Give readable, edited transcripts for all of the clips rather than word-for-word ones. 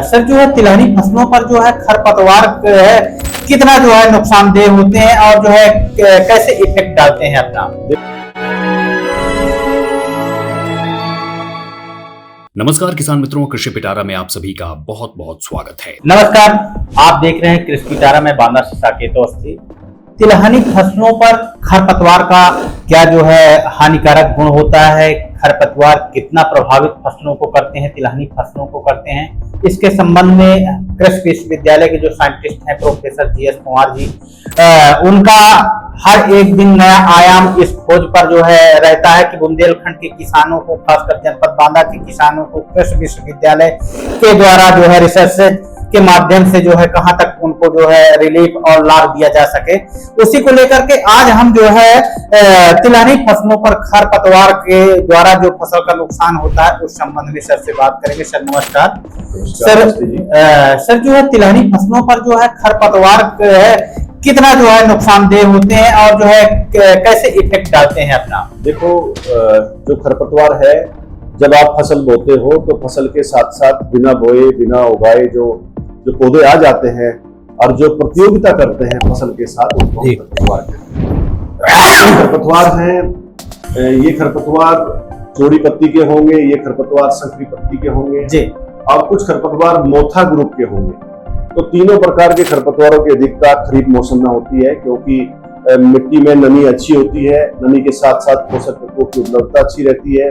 Sir जो है तिलहनी फसलों पर जो है खरपतवार है कितना जो है नुकसानदेह होते हैं और जो है कैसे इफेक्ट डालते हैं अपना। नमस्कार किसान मित्रों, कृषि पिटारा में आप सभी का बहुत बहुत स्वागत है। नमस्कार, आप देख रहे हैं कृषि पिटारा में बांदा से साकेत अवस्थी। तिलहनी फसलों पर खरपतवार का क्या जो है हानिकारक गुण होता है, खरपतवार कितना प्रभावित फसलों को करते हैं, तिलहनी फसलों को करते हैं, इसके संबंध में कृषि विश्वविद्यालय के जो साइंटिस्ट हैं प्रोफेसर जीएस कुमार जी, उनका हर एक दिन नया आयाम इस खोज पर जो है रहता है कि बुंदेलखंड के किसानों को, खासकर जनपद बांदा के किसानों को कृषि विश्वविद्यालय के द्वारा जो है रिसर्च के माध्यम से जो है कहां तक उनको जो है रिलीफ और लाभ दिया जा सके, उसी को लेकर के आज हम जो है तिलहनी फसलों पर खरपतवार के द्वारा जो फसल का नुकसान होता है उस संबंध में सर से बात करेंगे। सर नमस्कार। सर जो है तिलहनी फसलों पर जो है खरपतवार है कितना जो है नुकसानदेह होते हैं और जो है कैसे इफेक्ट डालते हैं अपना। देखो, जो खरपतवार है, जब आप फसल बोते हो तो फसल के साथ साथ बिना बोए बिना उगाए जो पौधे आ जाते हैं और जो प्रतियोगिता करते हैं फसल के साथ, उनको खरपतवार कहते हैं। खरपतवार हैं, ये खरपतवार चौड़ी पत्ती के होंगे, ये खरपतवार संकरी पत्ती के होंगे जी, और कुछ खरपतवार मोथा ग्रुप के होंगे। तो तीनों प्रकार के खरपतवारों की अधिकता खरीफ मौसम में होती है, क्योंकि मिट्टी में नमी अच्छी होती है, नमी के साथ साथ पोषक तत्वों की उपलब्धता अच्छी रहती है।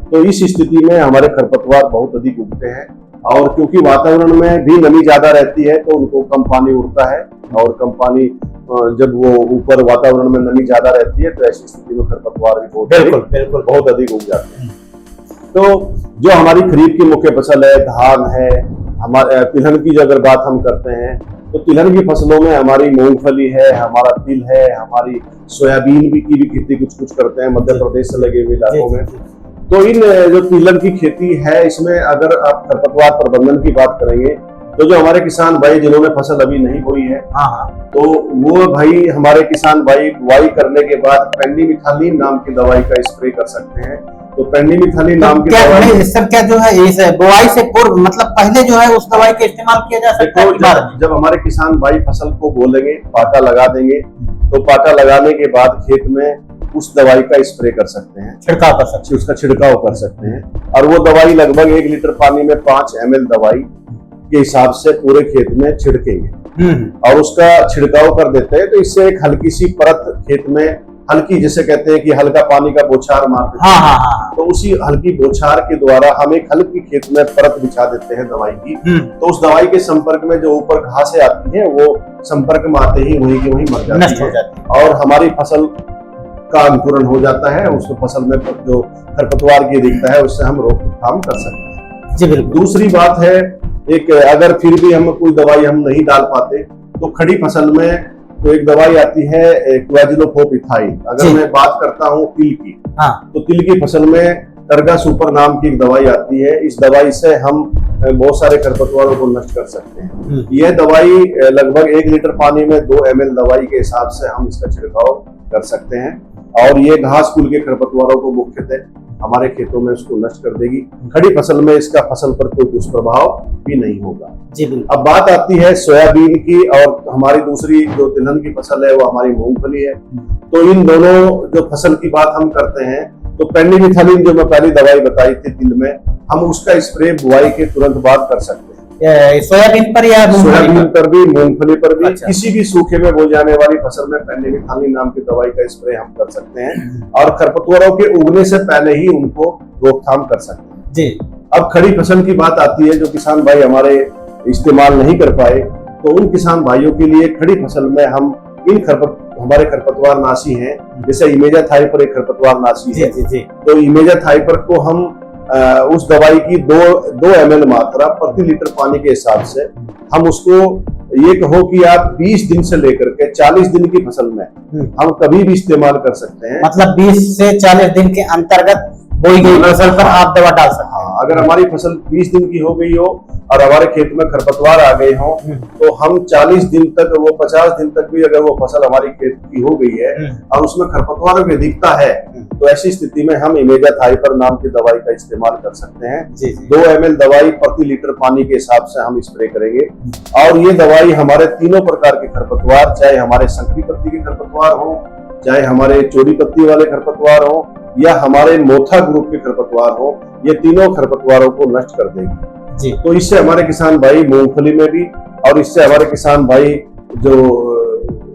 तो इस स्थिति में हमारे खरपतवार बहुत अधिक उगते हैं, और क्योंकि वातावरण में भी नमी ज्यादा रहती है तो उनको कम पानी उड़ता है, और कम पानी जब वो ऊपर वातावरण में नमी ज्यादा रहती है तो ऐसी स्थिति में खरपतवार भी बहुत अधिक उग जाते हैं। तो जो हमारी खरीफ की मुख्य फसल है, धान है, हमारे तिलहन की जो अगर बात हम करते हैं तो तिलहन की फसलों में हमारी मूंगफली है, हमारा तिल है, हमारी सोयाबीन की भी खेती कुछ करते हैं मध्य प्रदेश से लगे हुए इलाकों में। तो इन जो तिलहन की खेती है, इसमें अगर आप खरपतवार प्रबंधन की बात करेंगे तो जो हमारे किसान भाई जिन्होंने फसल अभी नहीं बोई है, तो वो भाई हमारे किसान भाई बुआई करने के बाद पेंडिमिथालिन नाम की दवाई का स्प्रे कर सकते हैं। तो पेंडिमिथालिन नाम की दवाई सर क्या जो है इस बुआई से पूर्व मतलब पहले जो है उस दवाई का इस्तेमाल किया जा सकता है। जब हमारे किसान भाई फसल को बो लेंगे, पाटा लगा देंगे, तो पाटा लगाने के बाद खेत में उस दवाई का स्प्रे कर सकते हैं, छिड़काव कर सकते हैं, उसका छिड़काव कर सकते हैं। और वो दवाई लगभग 1 लीटर पानी में 5 ml दवाई के हिसाब से पूरे खेत में छिड़केंगे और उसका छिड़काव कर देते हैं। तो इससे एक हल्की सी परत खेत में, हल्की जिसे कहते हैं कि हल्का पानी का बौछार मारते हैं, तो उसी हल्की बौछार के द्वारा हम एक हल्की खेत में परत बिछा देते हैं दवाई की। तो उस दवाई के संपर्क में जो ऊपर घासें आती हैं वो संपर्क में आते ही वहीं की वहीं मर जाती है और हमारी फसल का अंकुरण हो जाता है। उस फसल में जो खरपतवार की अधिकता है उससे हम रोकथाम कर सकते हैं जी। बिल्कुल। दूसरी बात है, एक अगर फिर भी हम कोई दवाई हम नहीं डाल पाते तो खड़ी फसल में तो एक दवाई आती है क्वाजिलोफोप-इथाइल। अगर मैं बात करता हूँ तिल की, तो तिल की फसल में टर्गा सुपर नाम की एक दवाई आती है। इस दवाई से हम बहुत सारे खरपतवारों को नष्ट कर सकते हैं। यह दवाई लगभग 1 लीटर पानी में 2 ml दवाई के हिसाब से हम इसका छिड़काव कर सकते हैं, और ये घास कुल के खरपतवारों को मुख्यतः हमारे खेतों में उसको नष्ट कर देगी। खड़ी फसल में इसका फसल पर कोई दुष्प्रभाव भी नहीं होगा जी। अब बात आती है सोयाबीन की, और हमारी दूसरी जो तिलहन की फसल है वो हमारी मूंगफली है। तो इन दोनों जो फसल की बात हम करते हैं तो पेंडिमिथालिन जो मैं पहली दवाई बताई थी तिल में, हम उसका स्प्रे बुआई के तुरंत बाद कर सकते हैं। सोयाबीन पर या सोयाबीन पर भी, मूंगफली पर भी, किसी भी सूखे में बो जाने वाली फसल में पेंडिमिथालिन नाम की दवाई का स्प्रे हम कर सकते हैं और खरपतवारों के उगने से पहले ही उनको रोकथाम कर सकते हैं जी। अब खड़ी फसल की बात आती है, जो किसान भाई हमारे इस्तेमाल नहीं कर पाए, तो उन किसान भाइयों के लिए खड़ी फसल में हम हमारे खरपतवार नाशी हैं, जैसे इमेजाथाइपर एक खरपतवार नाशी है जी। तो इमेजाथाइपर को हम उस दवाई की 2 ml मात्रा प्रति लीटर पानी के हिसाब से हम उसको, ये कहो कि आप 20 दिन से लेकर के 40 दिन की फसल में हम कभी भी इस्तेमाल कर सकते हैं। मतलब 20 से 40 दिन के अंतर्गत बोई गई फसल पर आप दवा डाल सकते हैं। अगर हमारी फसल 20 दिन की हो गई हो और हमारे खेत में खरपतवार आ गए हो तो हम 40 दिन तक, वो 50 दिन तक भी अगर वो फसल हमारी खेत की हो गई है और उसमें खरपतवारों की अधिकता है तो ऐसी स्थिति में हम इमेजाथाइपर नाम की दवाई का इस्तेमाल कर सकते हैं। 2 ml दवाई प्रति लीटर पानी के हिसाब से हम स्प्रे करेंगे और ये दवाई हमारे तीनों प्रकार के खरपतवार, चाहे हमारे शंकरी पत्ती के खरपतवार हो, चाहे हमारे चौड़ी पत्ती वाले खरपतवार हो या हमारे मोथा ग्रुप के खरपतवार हो, ये तीनों खरपतवारों को नष्ट कर देगी। तो इससे हमारे किसान भाई मूंगफली में भी और इससे हमारे किसान भाई जो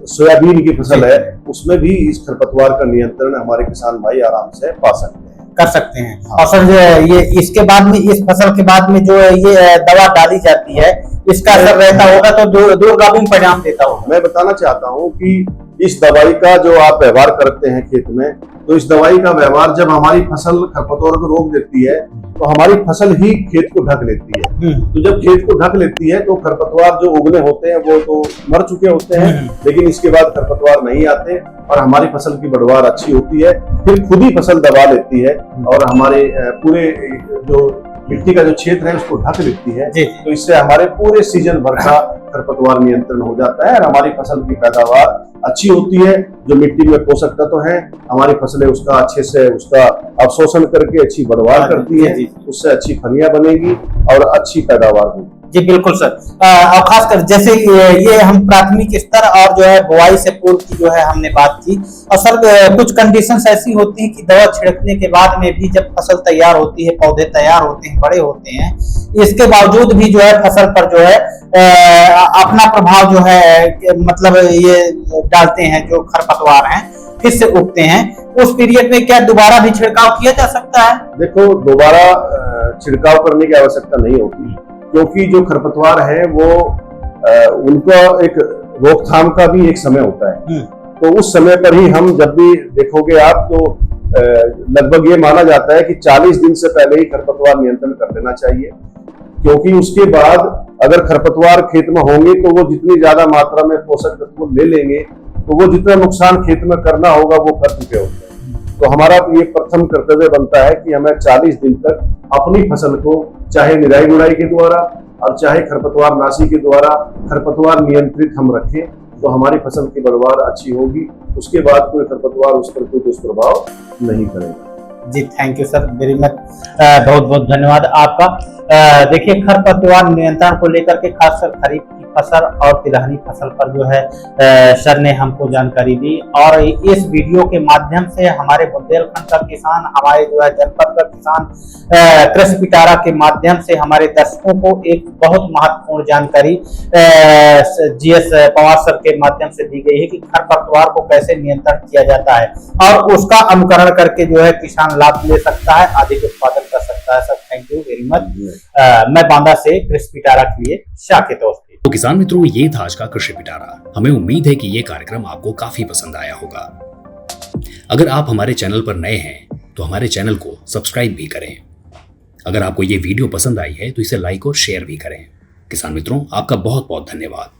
सोयाबीन की फसल है उसमें भी इस खरपतवार का नियंत्रण हमारे किसान भाई आराम से पा सकते हैं, कर सकते हैं। और सर ये इसके बाद में, इस फसल के बाद में जो ये दवा डाली जाती है, इसका असर रहता होगा तो दूरगामी परिणाम देता होगा। मैं बताना चाहता हूँ कि इस दवाई का जो आप व्यवहार करते हैं खेत में, तो इस दवाई का व्यवहार जब हमारी फसल खरपतवार को रोक देती है तो हमारी फसल ही खेत को ढक लेती है। तो जब खेत को ढक लेती है तो खरपतवार जो उगने होते हैं वो तो मर चुके होते हैं, लेकिन इसके बाद खरपतवार नहीं आते और हमारी फसल की बढ़वार अच्छी होती है। फिर खुद ही फसल दबा लेती है और हमारे पूरे जो मिट्टी का जो क्षेत्र है उसको ढक लेती है। तो इससे हमारे पूरे सीजन भर का खरपतवार नियंत्रण हो जाता है और हमारी फसल की पैदावार अच्छी होती है। जो मिट्टी में पोषक तत्व है हमारी फसलें उसका अच्छे से उसका अवशोषण करके अच्छी बढ़वार करती है, उससे अच्छी फलियां बनेगी और अच्छी पैदावार होगी। जी बिल्कुल सर। और खासकर जैसे ये हम प्राथमिक स्तर और जो है बुआई से पूर्व की जो है हमने बात की, और सर कुछ कंडीशंस ऐसी होती हैं कि दवा छिड़कने के बाद में भी जब फसल तैयार होती है, पौधे तैयार होते हैं, बड़े होते हैं, इसके बावजूद भी जो है फसल पर जो है अपना प्रभाव जो है मतलब ये डालते हैं जो खरपतवार हैं, फिर से उगते हैं, उस पीरियड में क्या दोबारा भी छिड़काव किया जा सकता है? देखो, दोबारा छिड़काव करने की आवश्यकता नहीं होती क्योंकि जो खरपतवार है वो उनका एक रोकथाम का भी एक समय होता है। तो उस समय पर ही हम जब भी देखोगे आप तो लगभग ये माना जाता है कि 40 दिन से पहले ही खरपतवार नियंत्रण कर लेना चाहिए, क्योंकि उसके बाद अगर खरपतवार खेत में होंगे तो वो जितनी ज्यादा मात्रा में पोषक तत्व ले लेंगे तो वो जितना नुकसान खेत में करना होगा वो कर चुके होते हैं। तो हमारा ये प्रथम कर्तव्य बनता है कि हमें 40 दिन तक अपनी फसल को चाहे निराई गुड़ाई के द्वारा और चाहे खरपतवार नाशी के द्वारा खरपतवार नियंत्रित हम रखें तो हमारी फसल की बढ़वार अच्छी होगी। उसके बाद कोई खरपतवार उस पर कोई दुष्प्रभाव नहीं करेगा। जी thank you sir very much, बहुत बहुत धन्यवाद आपका। देखिए, खरपतवार नियंत्रण को लेकर के खासकर खरीफ की फसल और तिलहनी फसल पर जो है सर ने हमको जानकारी दी, और इस वीडियो के माध्यम से हमारे बुंदेलखंड का किसान, हमारे जो है जनपद का किसान, कृषि पिटारा के माध्यम से हमारे दर्शकों को एक बहुत महत्वपूर्ण जानकारी जीएस पवार सर के माध्यम से दी गई है कि खरपतवार को कैसे नियंत्रण किया जाता है और उसका अनुकरण करके जो है किसान लाभ ले सकता है, अधिक उत्पादन कर सकता है। Sir thank you very much. मैं बांदा से कृषि पिटारा के लिए शाकिर दोस्ती। तो किसान मित्रों, ये था आज का कृषि पिटारा। हमें उम्मीद है कि ये कार्यक्रम आपको काफी पसंद आया होगा। अगर आप हमारे चैनल पर नए हैं तो हमारे चैनल को सब्सक्राइब भी करें। अगर आपको ये वीडियो पसंद आई है तो इसे लाइक और शेयर भी करें। किसान मित्रों, आपका बहुत बहुत धन्यवाद।